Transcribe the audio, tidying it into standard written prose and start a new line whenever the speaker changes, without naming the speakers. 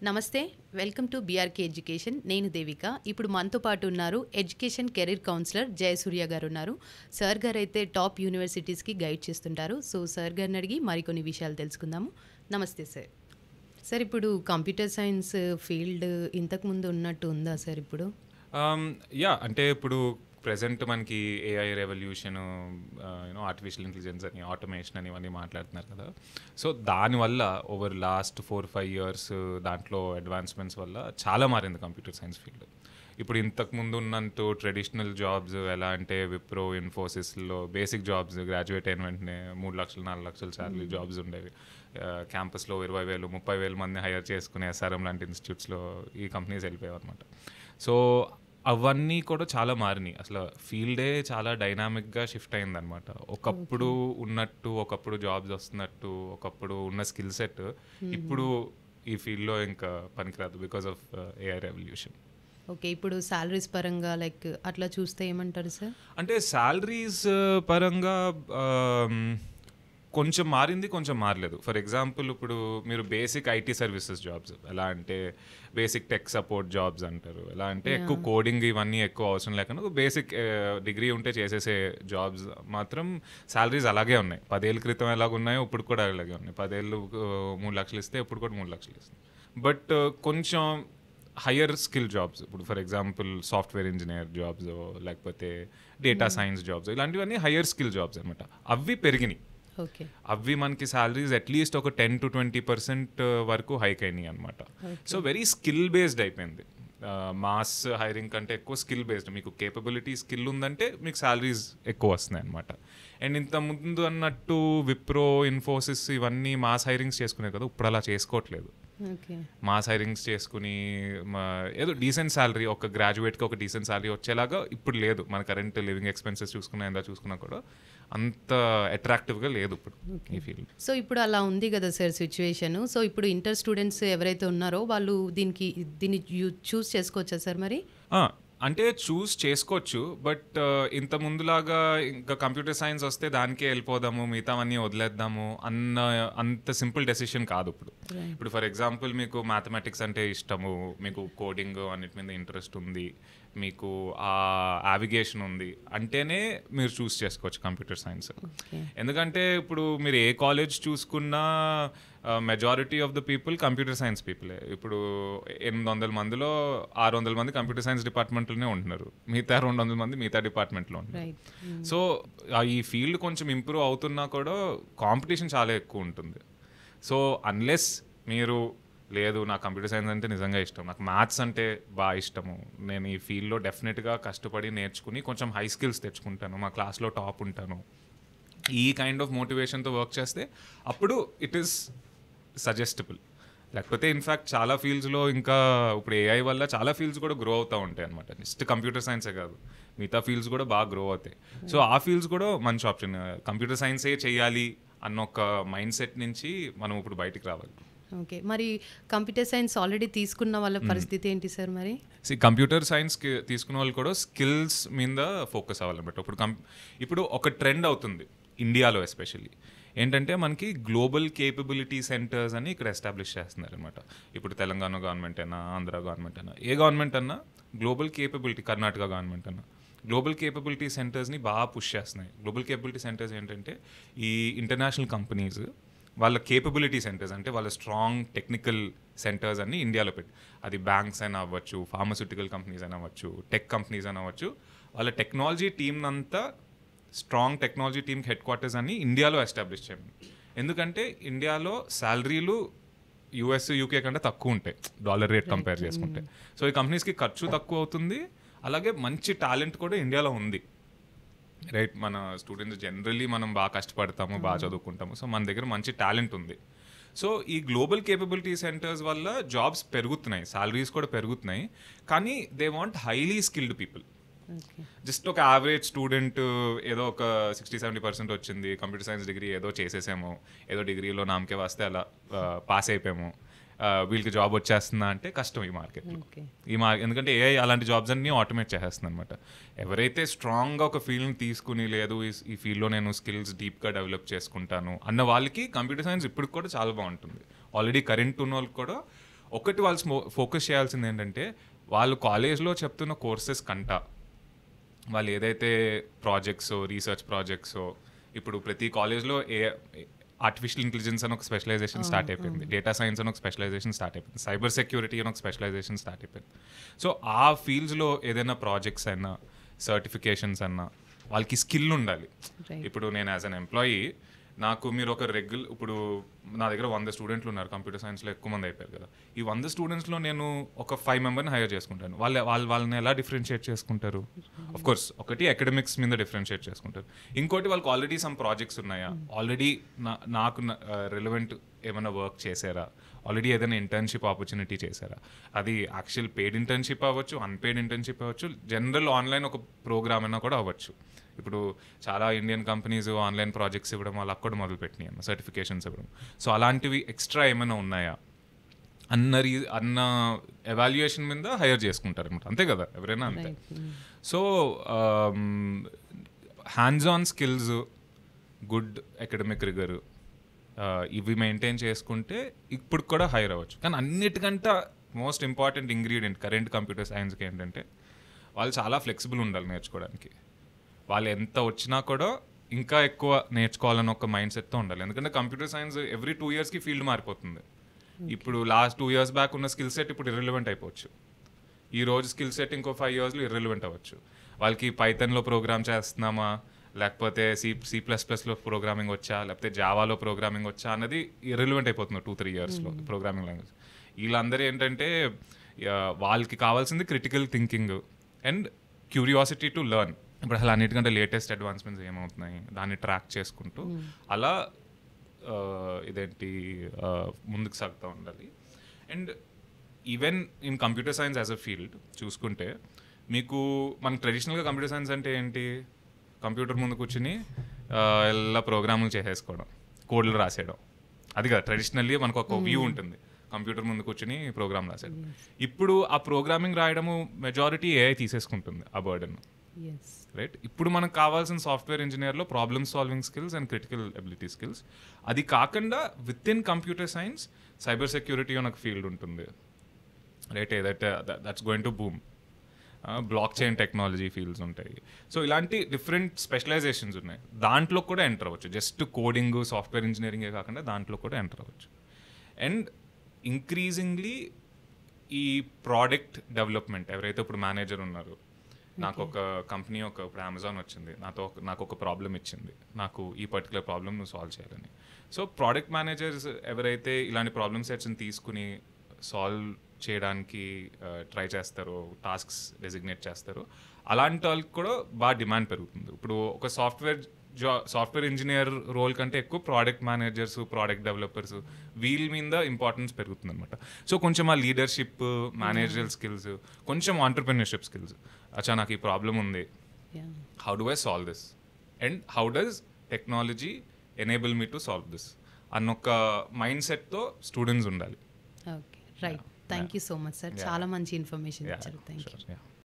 నమస్తే. Welcome to BRK education. నేను దేవిక. ఇప్పుడు మనతో పాటు ఉన్నారు ఎడ్యుకేషన్ కెరీర్ కౌన్సిలర్ జయసూర్య గారు ఉన్నారు. సార్ గారు అయితే టాప్ యూనివర్సిటీస్కి గైడ్ చేస్తుంటారు. సో సార్ గారిని అడిగి మరికొన్ని విషయాలు తెలుసుకుందాము. నమస్తే సార్. సార్ ఇప్పుడు కంప్యూటర్ సైన్స్ ఫీల్డ్ ఇంతకుముందు ఉన్నట్టు ఉందా సార్ ఇప్పుడు?
అంటే ఇప్పుడు ప్రెజెంట్ మనకి ఏఐ రెవల్యూషన్, ఆర్టిఫిషియల్ ఇంటెలిజెన్స్ అని, ఆటోమేషన్ అని ఇవన్నీ మాట్లాడుతున్నారు కదా. సో దానివల్ల ఓవర్ లాస్ట్ 4-5 years దాంట్లో అడ్వాన్స్మెంట్స్ వల్ల చాలా మారింది కంప్యూటర్ సైన్స్ ఫీల్డ్. ఇప్పుడు ఇంతకుముందు ఉన్నట్టు ట్రెడిషనల్ జాబ్స్ ఎలా అంటే విప్రో, ఇన్ఫోసిస్లో బేసిక్ జాబ్స్ గ్రాడ్యుయేట్ అయిన వెంటనే 3 లక్షలు 4 లక్షలు శాలరీ జాబ్స్ ఉండేవి. క్యాంపస్లో 20,000-30,000 మంది హైర్ చేసుకునే ఎస్ఆర్ఎం లాంటి ఇన్స్టిట్యూట్స్లో ఈ కంపెనీస్ వెళ్ళిపోయాయి అనమాట. సో అవన్నీ కూడా చాలా మారినాయి. అసలు ఫీల్డే చాలా డైనామిక్గా షిఫ్ట్ అయిందనమాట. ఒకప్పుడు ఉన్నట్టు, ఒకప్పుడు జాబ్స్ వస్తున్నట్టు, ఒకప్పుడు ఉన్న స్కిల్ సెట్ ఇప్పుడు ఈ ఫీల్డ్లో ఇంకా పనికిరాదు because of AI revolution.
Okay, ఇప్పుడు శాలరీస్ పరంగా లైక్ అట్లా చూస్తే ఏమంటారు సార్?
అంటే శాలరీస్ పరంగా కొంచెం మారింది, కొంచెం మారలేదు. ఫర్ ఎగ్జాంపుల్ ఇప్పుడు మీరు బేసిక్ ఐటీ సర్వీసెస్ జాబ్స్ ఎలా అంటే బేసిక్ టెక్ సపోర్ట్ జాబ్స్ అంటారు. ఎలా అంటే ఎక్కువ కోడింగ్ ఇవన్నీ ఎక్కువ అవసరం లేకుండా బేసిక్ డిగ్రీ ఉంటే చేసేసే జాబ్స్ మాత్రం శాలరీస్ అలాగే ఉన్నాయి. 10 ఏళ్ళ క్రితం ఎలాగున్నాయో ఇప్పుడు కూడా అలాగే ఉన్నాయి. 10 ఏళ్ళు 3 లక్షలు ఇస్తే ఇప్పుడు కూడా 3 లక్షలు ఇస్తుంది. బట్ కొంచెం హయ్యర్ స్కిల్ జాబ్స్, ఇప్పుడు for example software engineer jobs లేకపోతే డేటా సైన్స్ జాబ్స్, ఇలాంటివన్నీ హయ్యర్ స్కిల్ జాబ్స్ అనమాట. అవి పెరిగినాయి. అవి మనకి శాలరీస్ అట్లీస్ట్ ఒక 10-20% వరకు హైక్ అయినాయి అనమాట. సో వెరీ స్కిల్ బేస్డ్ అయిపోయింది. మాస్ హైరింగ్ కంటే ఎక్కువ స్కిల్ బేస్డ్. మీకు కేపబిలిటీ స్కిల్ ఉందంటే మీకు శాలరీస్ ఎక్కువ వస్తున్నాయి అనమాట. అండ్ ఇంత ముందు అన్నట్టు విప్రో, ఇన్ఫోసిస్ ఇవన్నీ మాస్ హైరింగ్స్ చేసుకునే కదా, ఇప్పుడు అలా చేసుకోవట్లేదు. మాస్ హైరింగ్స్ చేసుకుని ఏదో డీసెంట్ శాలరీ, ఒక గ్రాడ్యుయేట్కి ఒక డీసెంట్ శాలరీ వచ్చేలాగా ఇప్పుడు లేదు. మన కరెంట్ లివింగ్ ఎక్స్పెన్సెస్ చూసుకున్నా ఎంత చూసుకున్నా కూడా అంత అట్రాక్టివ్గా లేదు ఇప్పుడు ఈ ఫీల్డ్.
సో ఇప్పుడు అలా ఉంది కదా సార్ సిచ్యువేషన్. సో ఇప్పుడు ఇంటర్ స్టూడెంట్స్ ఎవరైతే ఉన్నారో వాళ్ళు దీన్ని చూస్ చేసుకోవచ్చా సార్ మరి?
అంటే చూస్ చేసుకోవచ్చు, బట్ ఇంత ముందులాగా ఇంకా కంప్యూటర్ సైన్స్ వస్తే దానికే వెళ్ళిపోదాము, మిగతావన్నీ వదిలేద్దాము అంత సింపుల్ డెసిషన్ కాదు ఇప్పుడు. ఇప్పుడు ఫర్ ఎగ్జాంపుల్ మీకు మ్యాథమెటిక్స్ అంటే ఇష్టము, మీకు కోడింగ్ అన్నిటి మీద ఇంట్రెస్ట్ ఉంది, మీకు ఆ యావిగేషన్ ఉంది అంటేనే మీరు చూస్ చేసుకోవచ్చు కంప్యూటర్ సైన్స్. ఎందుకంటే ఇప్పుడు మీరు ఏ కాలేజ్ చూసుకున్నా majority of the people computer science పీపులే. ఇప్పుడు 800 మందిలో 600 మంది కంప్యూటర్ సైన్స్ డిపార్ట్మెంట్లోనే ఉంటున్నారు, మిగతా 200 మంది మిగతా డిపార్ట్మెంట్లో ఉంటున్నారు. సో ఈ ఫీల్డ్ కొంచెం ఇంప్రూవ్ అవుతున్నా కూడా కాంపిటీషన్ చాలా ఎక్కువ ఉంటుంది. సో అన్లెస్ మీరు లేదు నాకు కంప్యూటర్ సైన్స్ అంటే నిజంగా ఇష్టం, నాకు మ్యాథ్స్ అంటే బాగా ఇష్టము, నేను ఈ ఫీల్డ్లో డెఫినెట్గా కష్టపడి నేర్చుకుని కొంచెం హై స్కిల్స్ తెచ్చుకుంటాను, మా క్లాస్లో టాప్ ఉంటాను, ఈ కైండ్ ఆఫ్ మోటివేషన్తో వర్క్ చేస్తే అప్పుడు ఇట్ ఈస్ సజెస్టబుల్. లేకపోతే ఇన్ఫ్యాక్ట్ చాలా ఫీల్డ్స్లో ఇంకా ఇప్పుడు ఏఐ వల్ల చాలా ఫీల్డ్స్ కూడా గ్రో అవుతూ ఉంటాయి అనమాట. జస్ట్ కంప్యూటర్ సైన్సే కాదు, మిగతా ఫీల్డ్స్ కూడా బాగా గ్రో అవుతాయి. సో ఆ ఫీల్డ్స్ కూడా మంచి ఆప్షన్. కంప్యూటర్ సైన్సే చేయాలి అన్న ఒక మైండ్ సెట్ నుంచి మనం ఇప్పుడు బయటికి రావాలి.
ఓకే, మరి కంప్యూటర్ సైన్స్ ఆల్రెడీ తీసుకున్న వాళ్ళ పరిస్థితి ఏంటి సార్ మరి?
కంప్యూటర్ సైన్స్ తీసుకున్న వాళ్ళు కూడా స్కిల్స్ మీద ఫోకస్ అవ్వాలన్నమాట. ఇప్పుడు ఒక ట్రెండ్ అవుతుంది ఇండియాలో ఎస్పెషల్లీ ఏంటంటే మనకి గ్లోబల్ కేపబిలిటీ సెంటర్స్ అని ఇక్కడ ఎస్టాబ్లిష్ చేస్తున్నారు అనమాట. ఇప్పుడు తెలంగాణ గవర్నమెంట్ అయినా, ఆంధ్ర గవర్నమెంట్ అయినా, ఏ గవర్నమెంట్ అన్నా గ్లోబల్ కేపబిలిటీ, కర్ణాటక గవర్నమెంట్ అన్నా గ్లోబల్ కేపబిలిటీ సెంటర్స్ని బాగా పుష్ చేస్తున్నాయి. గ్లోబల్ కేపబిలిటీ సెంటర్స్ ఏంటంటే ఈ ఇంటర్నేషనల్ కంపెనీస్ వాళ్ళ కేపబిలిటీ సెంటర్స్, అంటే వాళ్ళ స్ట్రాంగ్ టెక్నికల్ సెంటర్స్ అన్ని ఇండియాలో పెట్టి, అది బ్యాంక్స్ అయినా అవ్వచ్చు, ఫార్మస్యూటికల్ కంపెనీస్ అయినా అవ్వచ్చు, టెక్ కంపెనీస్ అయినా అవ్వచ్చు, వాళ్ళ టెక్నాలజీ టీమ్ అంతా strong technology team head quarters అని ఇండియాలో ఎస్టాబ్లిష్ చేయండి. ఎందుకంటే ఇండియాలో శాలరీలు యూఎస్, యూకే కంటే తక్కువ ఉంటాయి డాలర్ రేట్ కంపేర్ చేసుకుంటే. సో ఈ కంపెనీస్కి ఖర్చు తక్కువ అవుతుంది, అలాగే మంచి టాలెంట్ కూడా ఇండియాలో ఉంది. రైట్, మన స్టూడెంట్స్ జనరల్లీ మనం బాగా కష్టపడతాము, బాగా చదువుకుంటాము, సో మన దగ్గర మంచి టాలెంట్ ఉంది. సో ఈ గ్లోబల్ కేపబిలిటీ సెంటర్స్ వల్ల జాబ్స్ పెరుగుతున్నాయి, సాలరీస్ కూడా పెరుగుతున్నాయి, కానీ they want highly skilled people. Just ఒక యావరేజ్ స్టూడెంట్ ఏదో ఒక 60-70% వచ్చింది, కంప్యూటర్ సైన్స్ డిగ్రీ ఏదో చేసేసాము, ఏదో డిగ్రీలో నామకే వస్తే అలా పాస్ అయిపోయాము, వీళ్ళకి జాబ్ వచ్చేస్తుందా అంటే కష్టం ఈ మార్కెట్లో. ఎందుకంటే ఏఐ అలాంటి జాబ్స్ అన్నీ ఆటోమేట్ చేసేస్తుంది అనమాట. ఎవరైతే స్ట్రాంగ్గా ఒక ఫీల్డ్ని తీసుకుని లేదు ఈ ఫీల్డ్లో నేను స్కిల్స్ డీప్గా డెవలప్ చేసుకుంటాను అన్న వాళ్ళకి కంప్యూటర్ సైన్స్ ఇప్పుడు కూడా చాలా బాగుంటుంది. ఆల్రెడీ కరెంట్ ఉన్న వాళ్ళకి కూడా ఒకటి వాళ్ళు ఫోకస్ చేయాల్సింది ఏంటంటే వాళ్ళు కాలేజ్లో చెప్తున్న కోర్సెస్ కంట వాళ్ళు ఏదైతే ప్రాజెక్ట్స్ రీసెర్చ్ ప్రాజెక్ట్స్ ఇప్పుడు ప్రతి కాలేజ్లో ఆర్టిఫిషియల్ ఇంటెలిజెన్స్ అని ఒక స్పెషలైజేషన్ స్టార్ట్ అయిపోయింది, డేటా సైన్స్ అని ఒక స్పెషలైజేషన్ స్టార్ట్ అయిపోయింది, సైబర్ సెక్యూరిటీ అని ఒక స్పెషలైజేషన్ స్టార్ట్ అయిపోయింది. సో ఆ ఫీల్డ్స్లో ఏదైనా ప్రాజెక్ట్స్ అయినా సర్టిఫికేషన్స్ అన్నా వాళ్ళకి స్కిల్ ఉండాలి. ఇప్పుడు నేను యాజ్ అన్ ఎంప్లాయీ నాకు మీరు ఒక ఇప్పుడు నా దగ్గర 100 స్టూడెంట్లు ఉన్నారు, కంప్యూటర్ సైన్స్లో ఎక్కువ మంది అయిపోయారు కదా. ఈ 100 స్టూడెంట్స్లో నేను ఒక 5 మెంబర్ని హైర్ చేసుకుంటాను. వాళ్ళని ఎలా డిఫరెన్షియేట్ చేసుకుంటారు? ఆఫ్ కోర్స్ ఒకటి అకాడమిక్స్ మీద డిఫరెన్షియేట్ చేసుకుంటారు, ఇంకోటి వాళ్ళకి ఆల్రెడీ సమ్ ప్రాజెక్ట్స్ ఉన్నాయా, ఆల్రెడీ నాకు రిలవెంట్ ఏమైనా వర్క్ చేశారా, ఆల్రెడీ ఏదైనా ఇంటర్న్షిప్ ఆపర్చునిటీ చేశారా, అది యాక్చువల్ పెయిడ్ ఇంటర్న్షిప్ అవ్వచ్చు, అన్పెయిడ్ ఇంటర్న్షిప్ అవ్వచ్చు, జనరల్ ఆన్లైన్ ఒక ప్రోగ్రామ్ అయినా కూడా అవ్వచ్చు. ఇప్పుడు చాలా ఇండియన్ కంపెనీస్ ఆన్లైన్ ప్రాజెక్ట్స్ ఇవ్వడం వాళ్ళు అక్కడ మొదలుపెట్టినాయి అన్న సర్టిఫికేషన్స్ ఇవ్వడం. సో అలాంటివి ఎక్స్ట్రా ఏమైనా ఉన్నాయా అన్న ఎవాల్యుయేషన్ మీద హైర్ చేసుకుంటారు అనమాట. అంతే కదా, ఎవరైనా అంతే. So hands on skills, good academic rigour, ఇవి మెయింటైన్ చేసుకుంటే ఇప్పుడు కూడా హైర్ అవ్వచ్చు. కానీ అన్నిటికంటే most important ingredient current computer సైన్స్కి ఏంటంటే వాళ్ళు చాలా ఫ్లెక్సిబుల్ ఉండాలి నేర్చుకోవడానికి. వాళ్ళు ఎంత వచ్చినా కూడా ఇంకా ఎక్కువ నేర్చుకోవాలని ఒక మైండ్ సెట్తో ఉండాలి. ఎందుకంటే కంప్యూటర్ సైన్స్ ఎవ్రీ 2 yearsకి ఫీల్డ్ మారిపోతుంది. ఇప్పుడు లాస్ట్ 2 years బ్యాక్ ఉన్న స్కిల్ సెట్ ఇప్పుడు ఇర్రెలవెంట్ అయిపోవచ్చు. ఈ రోజు స్కిల్ సెట్ ఇంకో 5 yearsలో ఇర్రెలవెంట్ అవ్వచ్చు. వాళ్ళకి పైథన్లో ప్రోగ్రామ్ చేస్తున్నామా, లేకపోతే C++లో ప్రోగ్రామింగ్ వచ్చా, లేకపోతే జావాలో ప్రోగ్రామింగ్ వచ్చా అన్నది ఇర్రెలవెంట్ అయిపోతుంది 2-3 yearsలో ప్రోగ్రామింగ్ లాంగ్వేజ్. వీళ్ళందరూ ఏంటంటే వాళ్ళకి కావాల్సింది critical thinking and curiosity to learn. ఇప్పుడు అసలు అన్నిటికంటే లేటెస్ట్ అడ్వాన్స్మెంట్స్ ఏమవుతున్నాయి దాన్ని ట్రాక్ చేసుకుంటూ అలా ముందుకు సాగుతూ ఉండాలి. And even in computer science as a field చూసుకుంటే మీకు మనకు ట్రెడిషనల్గా కంప్యూటర్ సైన్స్ అంటే ఏంటి, కంప్యూటర్ ముందు కూర్చుని ఎలా ప్రోగ్రాములు చేసేసుకోవడం, కోడ్లు రాసేయడం, అది కదా ట్రెడిషనల్లీ మనకు ఒక వ్యూ ఉంటుంది, కంప్యూటర్ ముందు కూర్చుని ప్రోగ్రామ్ రాసేయడం. ఇప్పుడు ఆ ప్రోగ్రామింగ్ రాయడము మెజారిటీ ఏఐ తీసేసుకుంటుంది ఆ బర్డెన్, రైట్? ఇప్పుడు మనకు కావాల్సిన సాఫ్ట్వేర్ ఇంజనీర్లో problem solving skills and critical ability skills. అది కాకుండా with in computer science cyber security అని ఒక ఫీల్డ్ ఉంటుంది, right? That's going to boom. Blockchain technology fields ఉంటాయి. సో ఇలాంటి డిఫరెంట్ స్పెషలైజేషన్స్ ఉన్నాయి, దాంట్లో కూడా ఎంటర్ అవ్వచ్చు. జస్ట్ కోడింగ్ సాఫ్ట్వేర్ ఇంజనీరింగే కాకుండా దాంట్లో కూడా ఎంటర్ అవ్వచ్చు. అండ్ ఇంక్రీజింగ్లీ ఈ ప్రోడక్ట్ డెవలప్మెంట్ ఎవరైతే ఇప్పుడు మేనేజర్ ఉన్నారో, నాకు ఒక కంపెనీ ఇప్పుడు అమెజాన్ వచ్చింది, నాకు ఒక ప్రాబ్లం ఇచ్చింది, నాకు ఈ పర్టికులర్ ప్రాబ్లమ్ నువ్వు సాల్వ్ చేయాలని. సో ప్రోడక్ట్ మేనేజర్స్ ఎవరైతే ఇలాంటి ప్రాబ్లమ్ సెట్స్ని తీసుకుని సాల్వ్ చేయడానికి ట్రై చేస్తారో, టాస్క్స్ డెసిగ్నేట్ చేస్తారో, అలాంటి వాళ్ళకి కూడా బాగా డిమాండ్ పెరుగుతుంది. ఇప్పుడు ఒక సాఫ్ట్వేర్ ఇంజనీర్ రోల్ కంటే ఎక్కువ ప్రోడక్ట్ మేనేజర్స్, ప్రోడక్ట్ డెవలపర్స్, వీళ్ళ మీద ఇంపార్టెన్స్ పెరుగుతుంది అనమాట. సో కొంచెం ఆ లీడర్షిప్, మేనేజరల్ స్కిల్స్, కొంచెం ఆంటర్ప్రెన్యూర్షిప్ స్కిల్స్, అచ్చా నాకు ఈ ప్రాబ్లం ఉంది, how do I solve this and how does technology enable me to solve this అన్నొక మైండ్ సెట్తో స్టూడెంట్స్ ఉండాలి.
Okay, right. Thank you so much sir, చాలా మంచి ఇన్ఫర్మేషన్ ఇచ్చారు. Thank you.